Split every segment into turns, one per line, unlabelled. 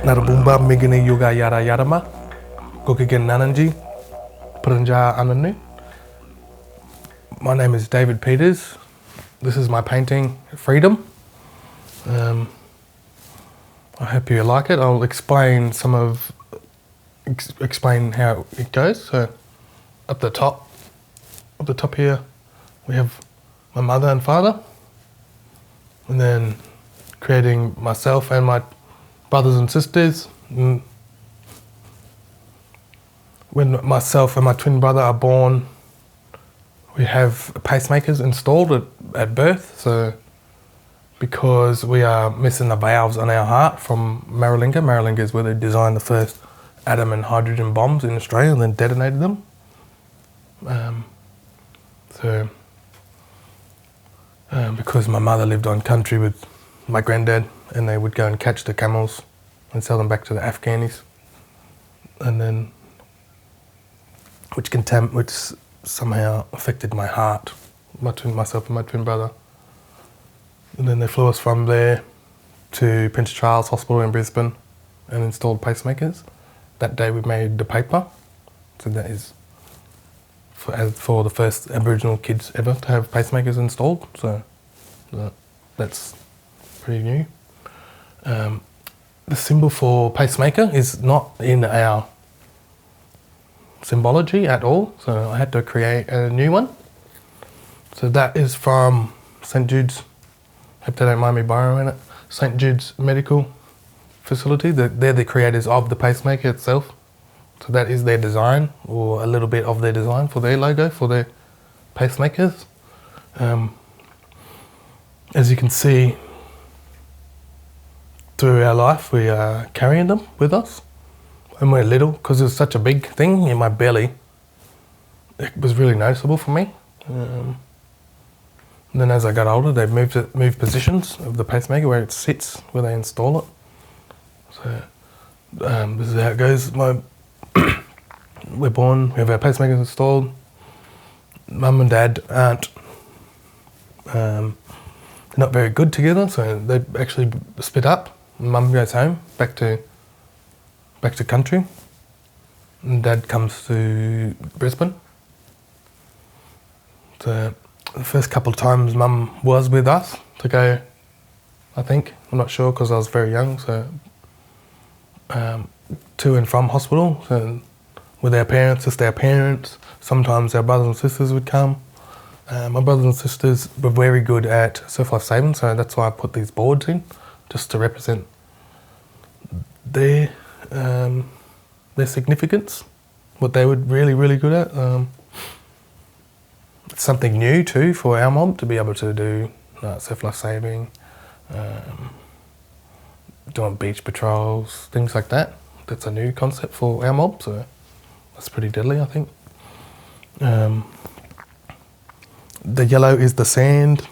Narabumba migini yuga yara yarama, Gookegen Nanangi, Pranja Ananu. My name is David Peters. This is my painting, Freedom. I hope you like it. I'll explain explain how it goes. So, up the top here, we have my mother and father, and then creating myself and my brothers and sisters. And when myself and my twin brother are born, we have pacemakers installed at birth. So because we are missing the valves on our heart from Maralinga. Maralinga is where they designed the first atom and hydrogen bombs in Australia and then detonated them. Because my mother lived on country with my granddad, and they would go and catch the camels and sell them back to the Afghanis, and then which somehow affected my heart, myself and my twin brother. And then they flew us from there to Prince Charles Hospital in Brisbane and installed pacemakers. That day we made the paper, so that is for the first Aboriginal kids ever to have pacemakers installed. So that's pretty new. The symbol for pacemaker is not in our symbology at all, so I had to create a new one. So that is from St Jude's, hope they don't mind me borrowing it, St Jude's Medical Facility. They're the creators of the pacemaker itself. So that is their design, or a little bit of their design for their logo, for their pacemakers. As you can see, through our life, we are carrying them with us. When we're little, because it was such a big thing in my belly, it was really noticeable for me. And then as I got older, they've moved positions of the pacemaker where it sits, where they install it. So this is how it goes. We're born, we have our pacemakers installed. Mum and Dad aren't not very good together, so they actually split up. Mum goes home, back to country, and Dad comes to Brisbane. So the first couple of times Mum was with us to go, I think, I'm not sure because I was very young, so to and from hospital, so with our parents, just our parents. Sometimes our brothers and sisters would come. My brothers and sisters were very good at surf life saving, so that's why I put these boards in, just to represent their significance, what they were really, really good at. It's something new too for our mob to be able to do surf life saving, doing beach patrols, things like that. That's a new concept for our mob, so that's pretty deadly, I think. The yellow is the sand.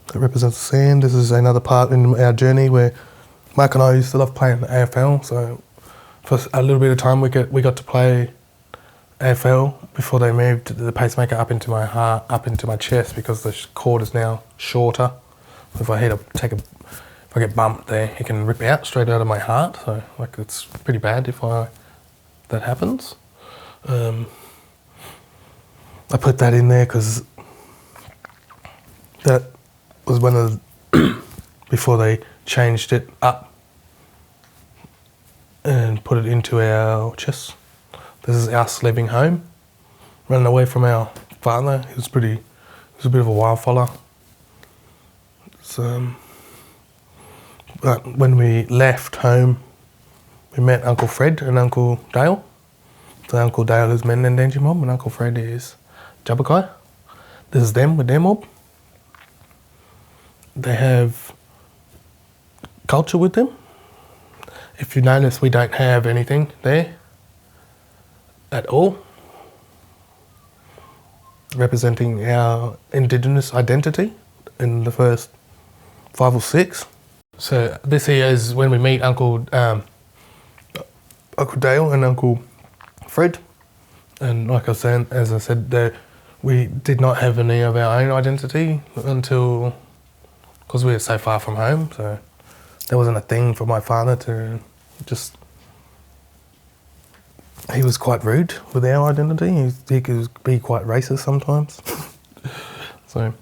It represents the sand. This is another part in our journey where Mark and I used to love playing the AFL. So for a little bit of time we got to play AFL before they moved the pacemaker up into my heart, up into my chest, because the cord is now shorter. If I get bumped there, it can rip out straight out of my heart. So it's pretty bad if that happens. I put that in there because that was one of before they changed it up and put it into our chest. This is us leaving home, running away from our father. He was a bit of a wild fella. So, but when we left home, we met Uncle Fred and Uncle Dale. So Uncle Dale is Nanangi mob and Uncle Fred is Jabberkai. This is them with their mob. They have culture with them. If you notice, we don't have anything there at all representing our Indigenous identity in the first 5 or 6. So this here is when we meet Uncle Dale and Uncle Fred, and like I said, as I said, we did not have any of our own identity until, because we were so far from home, so there wasn't a thing for my father to just. He was quite rude with our identity. He could be quite racist sometimes. So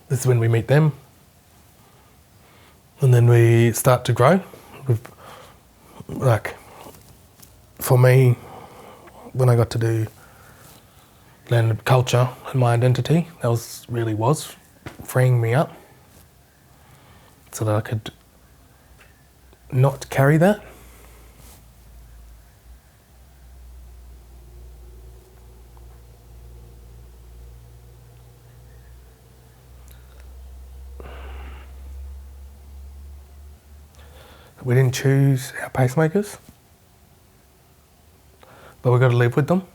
this is when we meet them, and then we start to grow. Like, for me, when I got to do learn culture and my identity, that was freeing me up so that I could not carry that. We didn't choose our pacemakers, but we've got to live with them.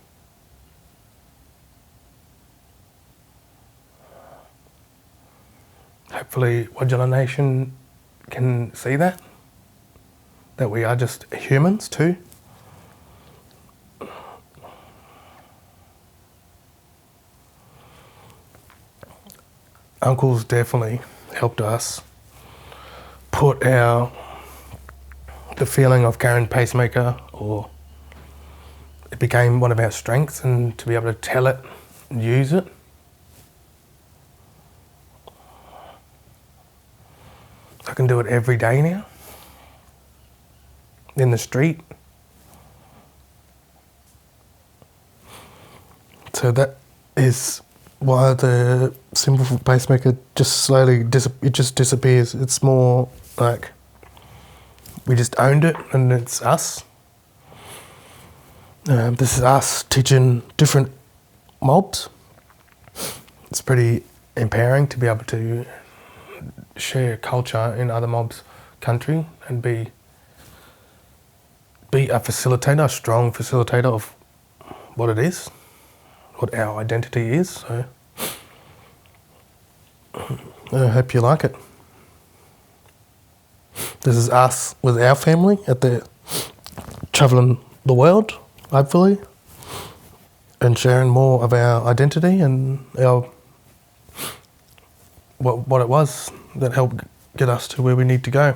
Hopefully Wodjala Nation can see that we are just humans too. Uncles definitely helped us put the feeling of carrying pacemaker, or it became one of our strengths, and to be able to tell it and use it. I can do it every day now, in the street. So that is why the symbol for pacemaker just slowly disappears. It's more like we just owned it, and it's us. This is us teaching different mobs. It's pretty empowering to be able to share culture in other mobs' country and be a facilitator, a strong facilitator of what it is, what our identity is. So I hope you like it. This is us with our family travelling the world, hopefully, and sharing more of our identity and what it was that helped get us to where we need to go.